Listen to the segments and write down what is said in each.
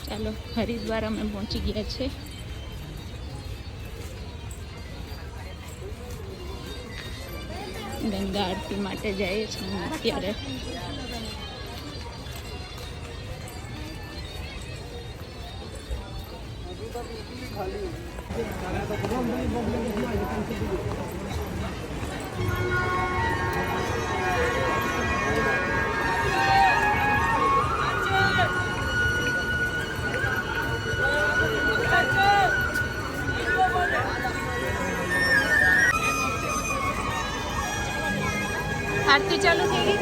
ચાલો હરિદ્વાર અમે પહોંચી ગયા છે. ગંગા આરતી માટે જઈએ છીએ અત્યારે. आरती चालू થઈ ગઈ.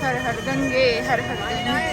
હર હર ગંગે હર હર ગંગે.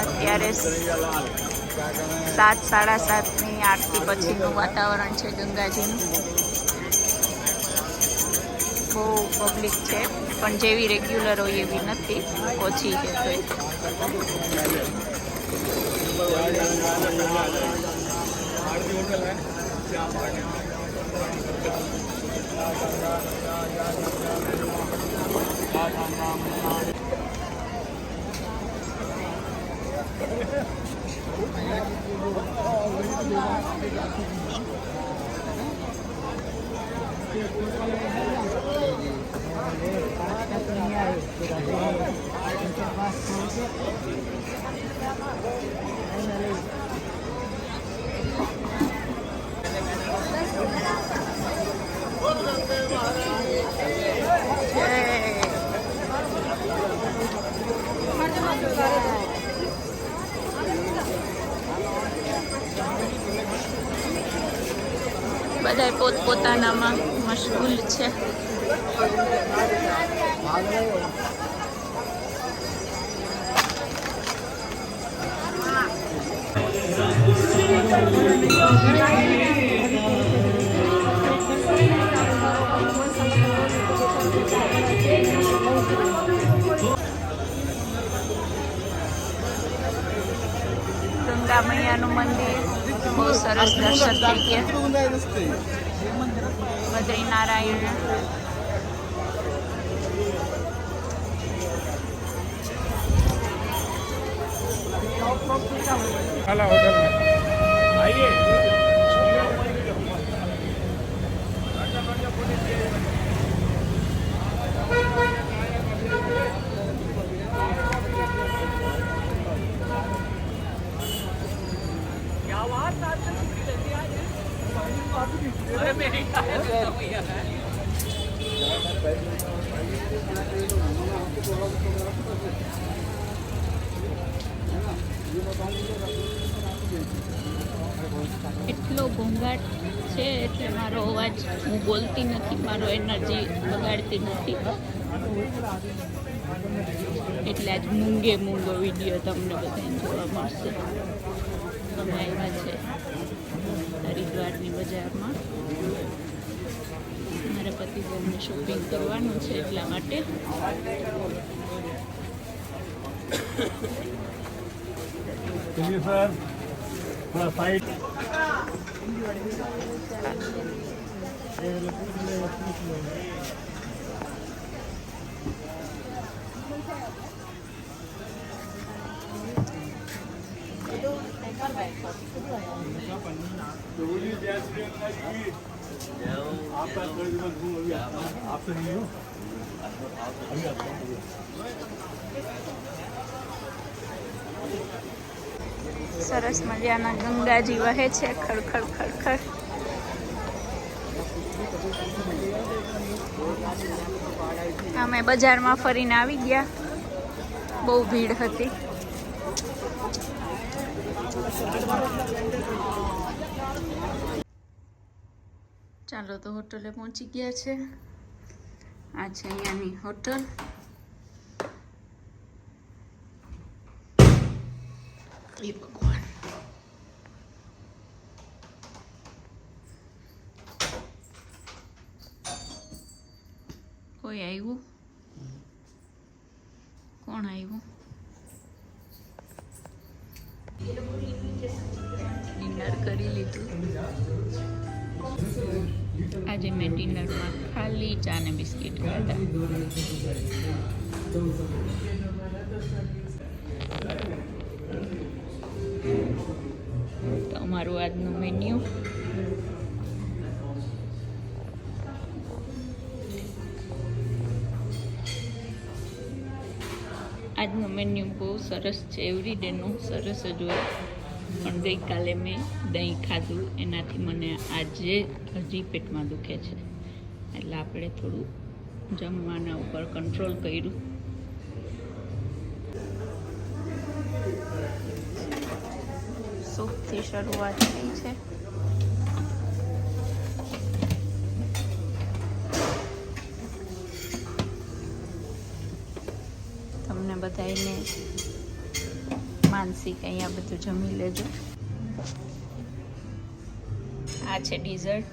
અત્યારે 7:30 આરતી પછીનું વાતાવરણ છે ગંગાજીનું. બહુ પબ્લિક છે પણ જેવી રેગ્યુલર હોય એવી નથી, ઓછી છે. બધા પોતપોતાનામાં મશગુલ છે. ગંગા મૈયાનું મંદિર બહુ સરસ દર્શન થઈ ગયા. બદ્રીનારાયણ એટલો ઘોંઘાટ છે એટલે મારો અવાજ, હું બોલતી નથી, મારો એનર્જી બગાડતી નથી, એટલે આજ મૂંગો વિડીયો તમને બધાને જોવા મળશે. અમે આવ્યા છે હરિદ્વારની બજારમાં. અમને શોપિંગ કરવાનું છે એટલા માટે. સરસ મજાના ગંગાજી વહે છે ખડખડ ખડખડ. અમે બજારમાં ફરીને આવી ગયા, બહુ ભીડ હતી. ચાલો તો હોટલે પહોંચી ગયા છે. આ છે અહીંયાની હોટલ. એ ભગવાન, કોઈ આવ્યું? કોણ આવ્યું? ડિનર કરી લીધું. આજે મેં ડિનરમાં ખાલી ચા ને બિસ્કિટ ખાધા. તો અમારું આજનું મેન્યુ. આજનું મેન્યુ બહુ સરસ છે, એવરીડેનું સરસ જ હોય. પણ ગઈકાલે મેં દહીં ખાધું, એનાથી મને આજે હજી પેટમાં દુખે છે. એટલે આપણે થોડું જમવાના ઉપર કંટ્રોલ કર્યું. સૂપથી શરૂઆત થઈ છે. તમને બધાને માનસિક અહીંયા બધું જમી લેજો. આ છે ડીઝર્ટ.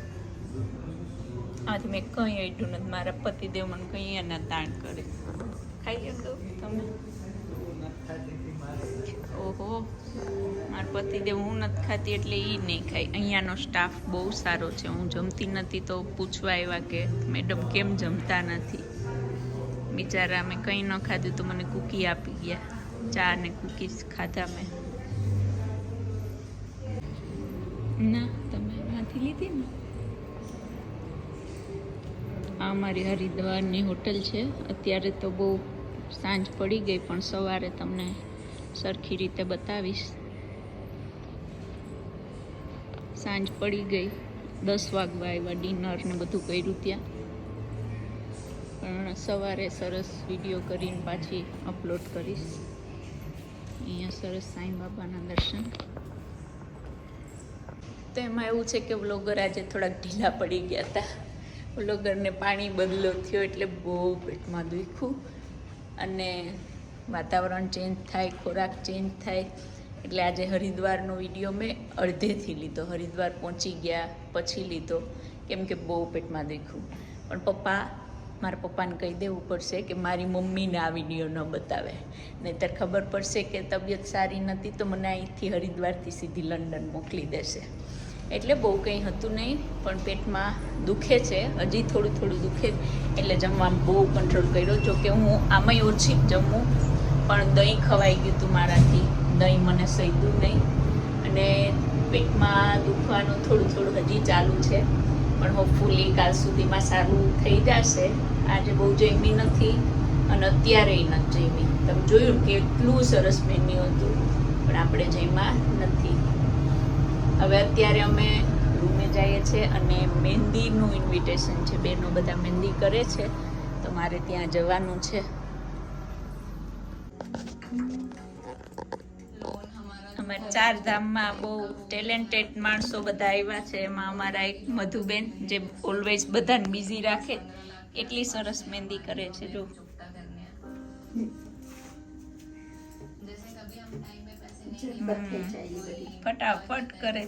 આથી મેં કંઈ આઈટું નથી. મારા પતિદેવ મને કંઈ એના તાણ કરે. ખાઈ લો તમે. ઓહો, મારા પતિદેવ હું નથી ખાતી એટલે એ નહીં ખાય. અહીંયાનો સ્ટાફ બહુ સારો છે. હું જમતી નથી તો પૂછવા આવ્યા કે મેડમ કેમ જમતા નથી. બિચારા મેં કંઈ ન ખાધું તો મને કૂકી આપી ગયા. ચા ને કૂકીઝ ખાધા મેં. ના, તમે માંથી લીધી ને. આ અમારી હરિદ્વારની હોટલ છે. અત્યારે તો બહુ સાંજ પડી ગઈ, પણ સવારે તમને સરખી રીતે બતાવીશ. સાંજ પડી ગઈ, 10 વાગવા આવ્યા. ડિનર ને બધું કર્યું ત્યાં. પણ સવારે સરસ વિડીયો કરીને પાછી અપલોડ કરીશ. અહીંયા સરસ સાંઈ બાબાના દર્શન. તો એમાં એવું છે કે વ્લોગર આજે થોડાક ઢીલા પડી ગયા હતા. વ્લોગરને પાણી બદલો થયો એટલે બહુ પેટમાં દુખ્યું. અને વાતાવરણ ચેન્જ થાય, ખોરાક ચેન્જ થાય એટલે આજે હરિદ્વારનો વિડીયો મેં અડધેથી લીધો. હરિદ્વાર પહોંચી ગયા પછી લીધો, કેમ કે બહુ પેટમાં દુખ્યું. પણ મારા પપ્પાને કહી દેવું પડશે કે મારી મમ્મીને આ વિડીયો ન બતાવે, નહીંતર ખબર પડશે કે તબિયત સારી નથી તો મને અહીંથી હરિદ્વારથી સીધી લંડન મોકલી દેશે. એટલે બહુ કંઈ હતું નહીં, પણ પેટમાં દુખે છે, હજી થોડું થોડું દુખે. એટલે જમવામાં બહુ કંટ્રોલ કર્યો. જોકે હું આમાંય ઓછી જમું, પણ દહીં ખવાઈ ગયું હતું મારાથી. દહીં મને સહ્યું નહીં અને પેટમાં દુખવાનું થોડું થોડું હજી ચાલુ છે. પણ હોપફુલી કાલ સુધીમાં સારું થઈ જશે. આજે બહુ જમી નથી અને અત્યારે નથી જમી. તમે જોયું કે એટલું સરસ મેન્યુ હતું, પણ આપણે જમ્યા નથી. હવે અત્યારે અમે રૂમે જઈએ છીએ અને મહેંદીનું ઇન્વિટેશન છે. બહેનો બધા મહેંદી કરે છે તો મારે ત્યાં જવાનું છે. અમારા 4 ધામમાં બહુ ટેલેન્ટેડ માણસો બધા આવ્યા છે. એમાં અમારા એક મધુબેન, જે ઓલવેઝ બધાને બિઝી રાખે, એટલી સરસ મહેંદી કરે છે. જો ફટાફટ કરે.